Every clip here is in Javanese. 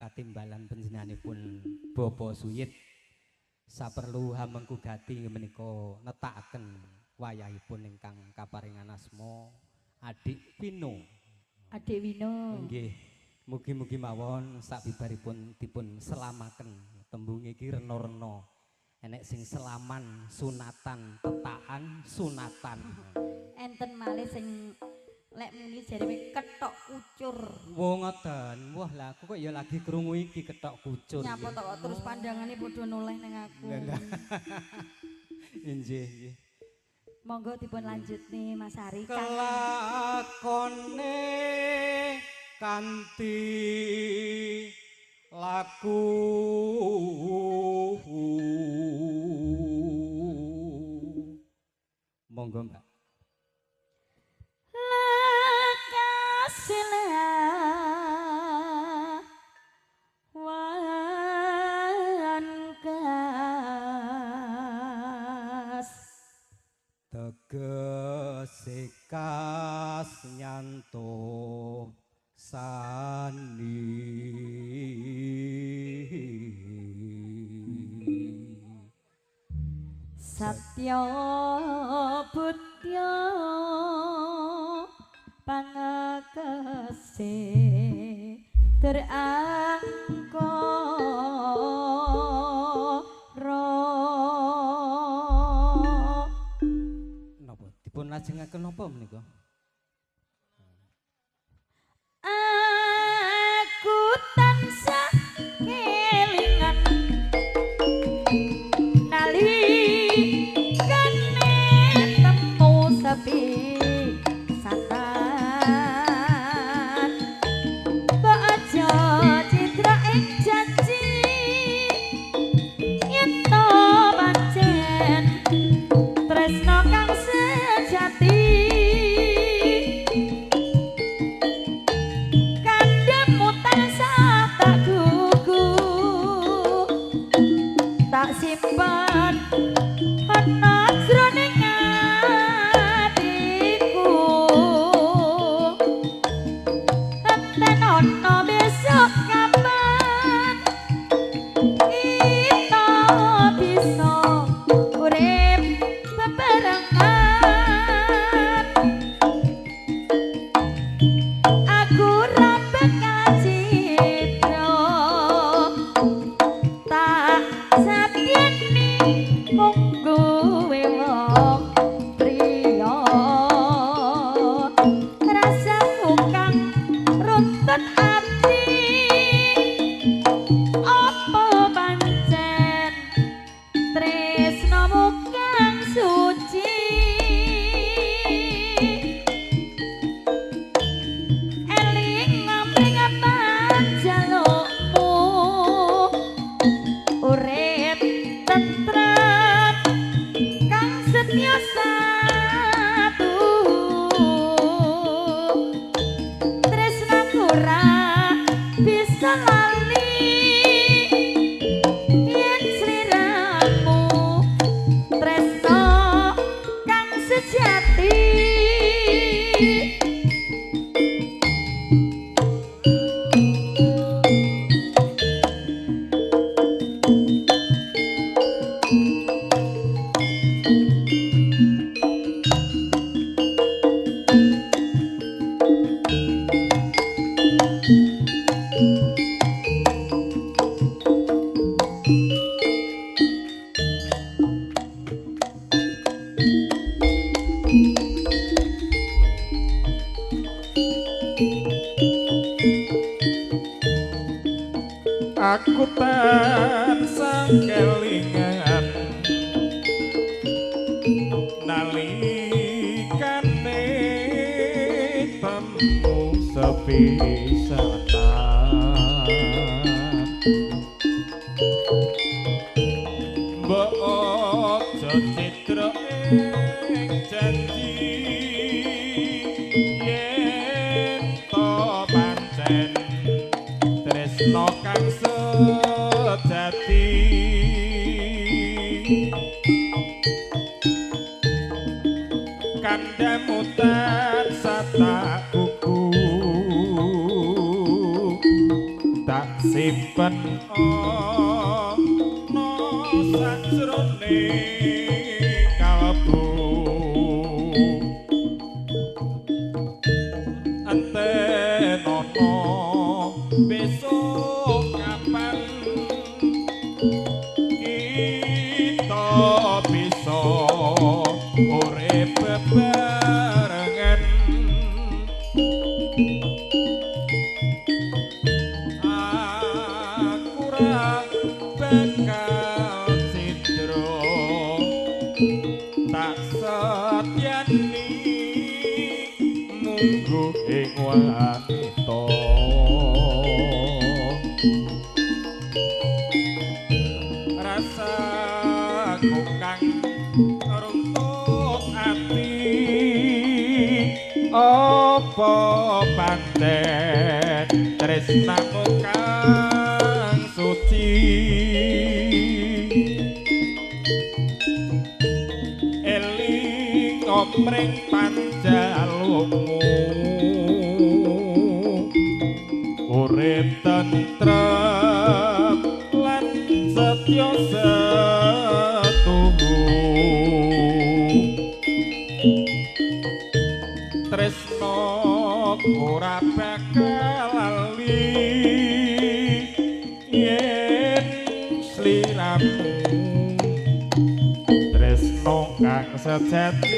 katimbalan panjenenganipun Bapa Suyit saperlu hamengku gati menika netakaken wayahipun ingkang kaparingan asma Adik Wino. Adik Wino. Nggih, mugi-mugi mawon sabibaripun dipun selamaken tembung iki rena-rena. Enek sing selaman, sunatan, tetakan, sunatan. Enten malih sing lek muni jarene ketok kucur. Wong ngoten. Wah, lah aku kok ya lagi krungu iki ketok kucur. Nyapa to kok terus pandangane padha noleh ning aku. Nggih, nggih. Monggo dipun lanjut nih Mas Ari. Kelakone kanthi laku monggo Mbak. Lekasilah wankas tegese kas nyanto sani Satya Butya pangakase terangkara napa dipun lajengaken napa menika? Aku tansah kelingan nalikane temu sepi satan mbok aja citra ing janji yen to pancen tresno kang sejati tak simpan ana jroning atiku enten ana besok kapan kita bisa urip bebarengan aku ra bakal citra tak satyani monggo wong priya rasaku kang runtut ati apa pancen tresnamu kang suci eling ngambing panjalukmu urip tentrem kang setya satu tresnaku ra bisa lali yen sliramu tresno kang sejati Aku tansah kelingan nalikane temu sepi satan mbok aja citra ing janji yen to pancen tresno kang sejati kandamu tansah tak kuku tak sip simpen ana sajroning kalbu antenono besok kapan kita bisa urip bebarengan aku ra bakal cidro tak setyani munggu ing wanita rasa kang runtuh ati apa panten tresnamu kang suci eling omring panjalukmu urip tentrem lan setya setuhu tresno ora bakal lali yen sliramu tresno kang sejati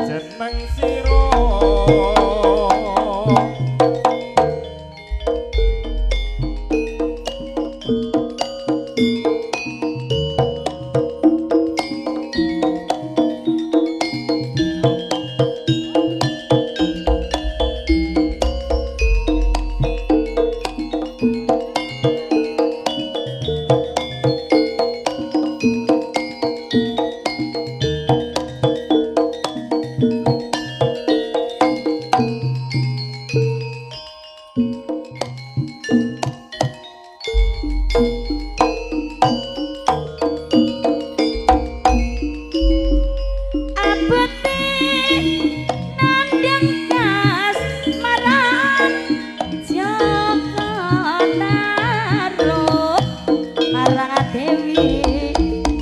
Jeneng sira nandang kas maran Joko taruh marang Dewi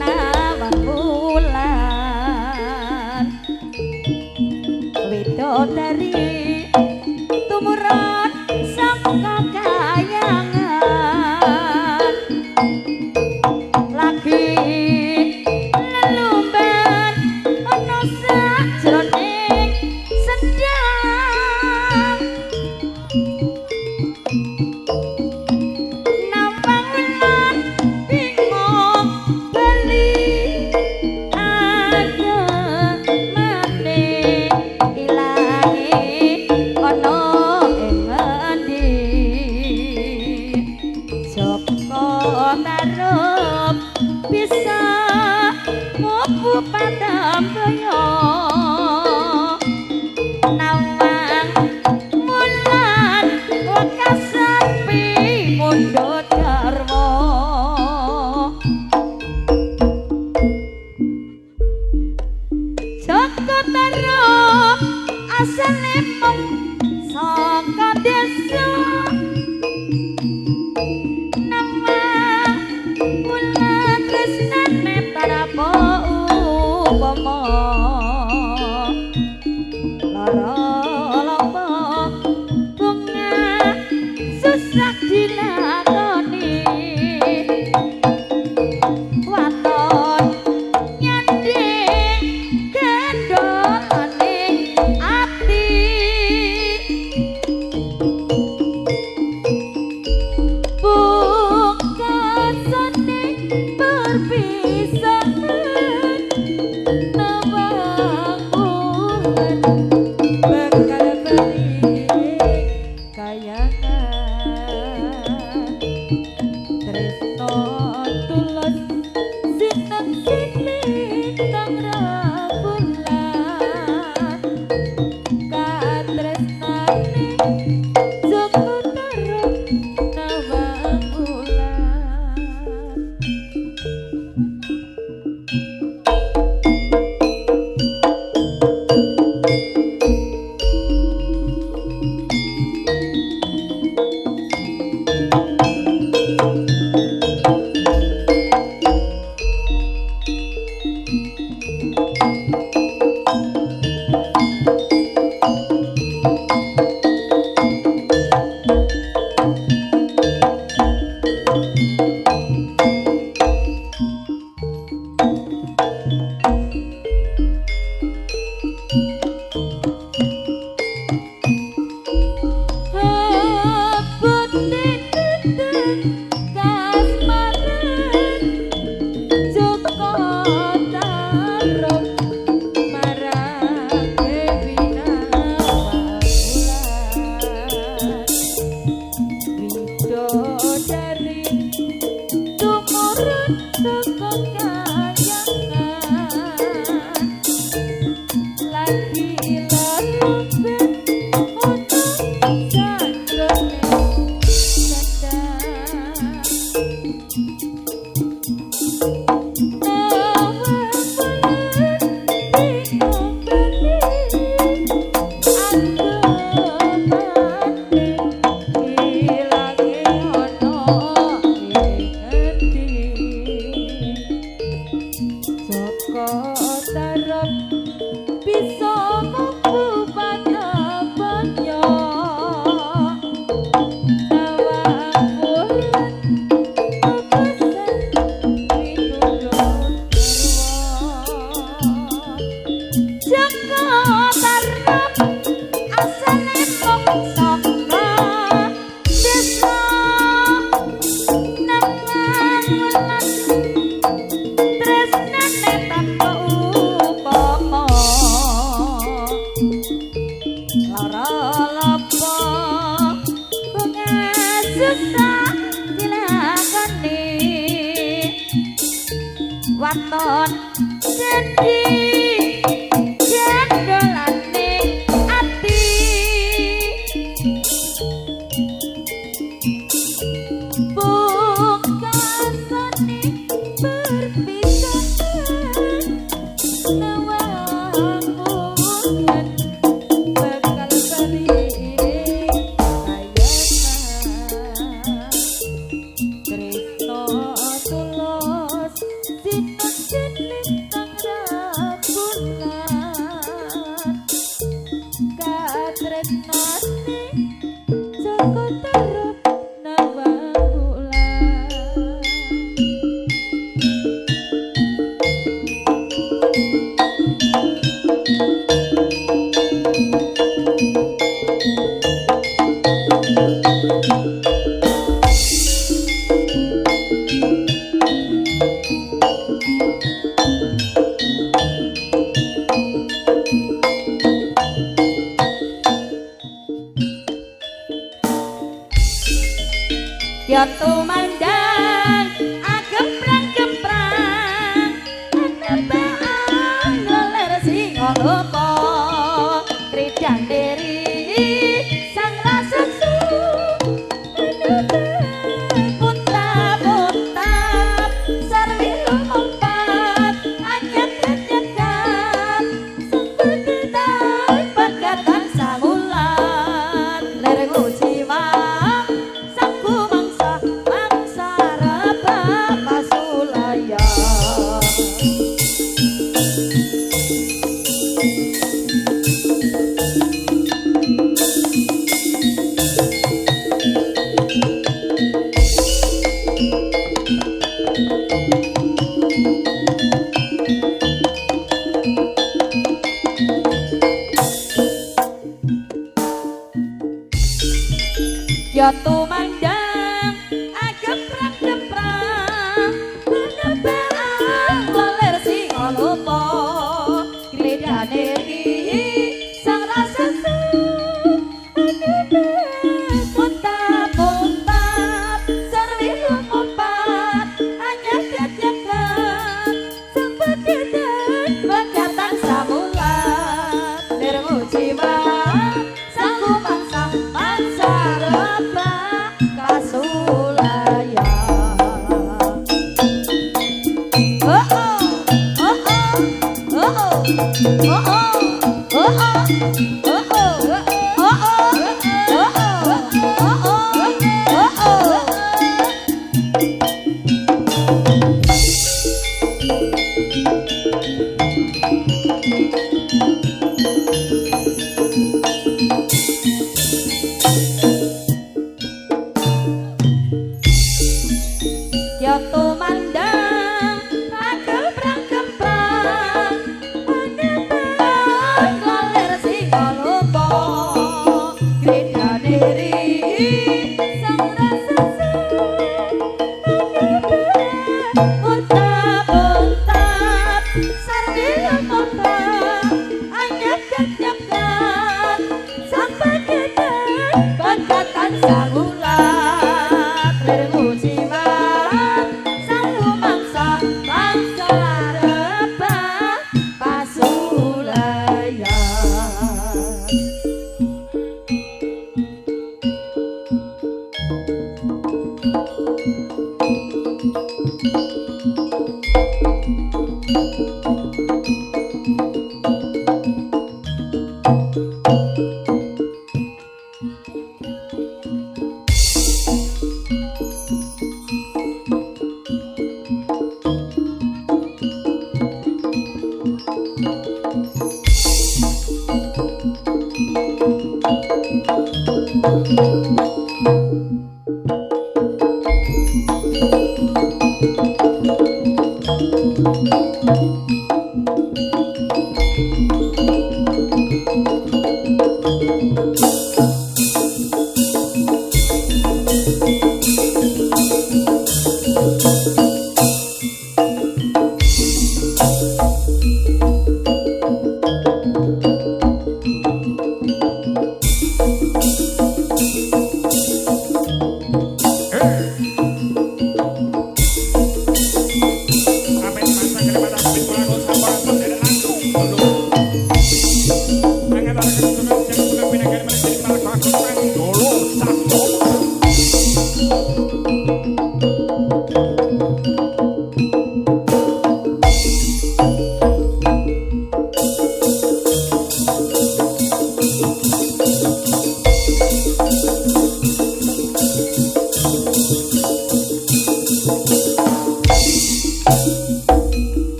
nawang bulan widodari tumuran sangka kayangan lagi lelumban ana sajroning sendang nawang wulan bingung bali ada maneh ilange ana ing ngendi Joko tarup bisa ngopo padambaya nawang wulan wakasapi mundhut garwa Joko tarup asale mung saka desa nama wulan tresnane tarapa upama lara lapa bunga susah dilakoni waton nyanding kendolaning ati pungkasane perpisahan nawang bulan bakal balik kayangan tresno tulus sinten sini kang rabulan katresnane Joko tarup nawang bulan waton jadi jendolan ya tumandang gemprang-gemprang nebaan leler sing lupa kridang diri sang raseksu putra-putra sarwi lumpat anyep-nyekan sepegetan pegatan sangulan lereng ujiwa sangku mangsa rebah pasulaya ya tumandang gemprang-gemprang nebaan leler sing lupa gledane iki sang raseksu puntap-puntap sarwi lumpat anyep-nyekan sepegetan pegatan samulat dereng ujiwa sangku mangsa rebah kasulaya oh oh oh oh oh ya tumandang gemprang-gemprang nebaan leler sing lupa gledane ri sang raseksu puntap-puntap sarwi lumpat anyep-nyekan sampai kedan pegatan sangulat lereng ujiwa sangku mangsa rebah pasulaya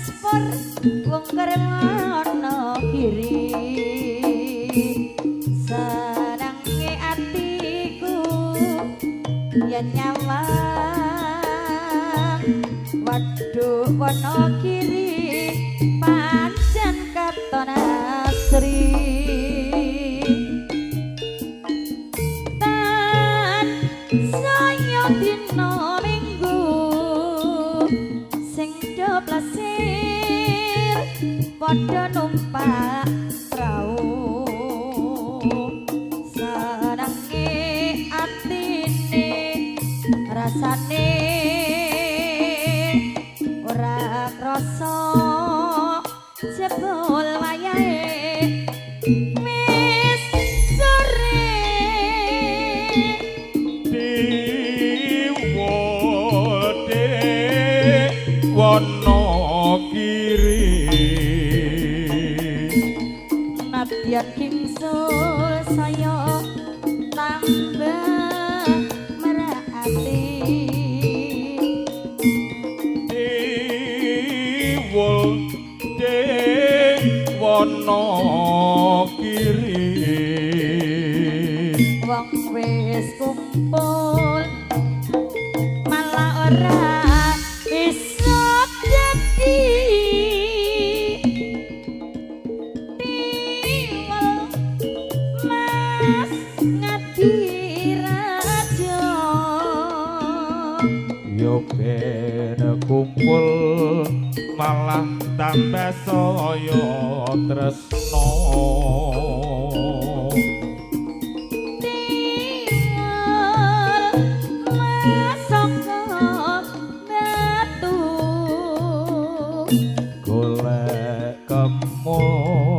paspor wong kerwana kiri senange atiku yen nyawang waduh Wonogiri pancen katon asri tan saya dina minggu sing doblasir padha numpak prau senenge atine rasane ora krasa jebul wayahe wis sore diwode Wonogiri nadyan kingsul saya tambah merati diwode Wonogiri wong wis kumpul malah ora iso dadi tiwel mas ngadiraja yo ben kumpul malah tambah saya tresno tiwel masaka batu golek kemul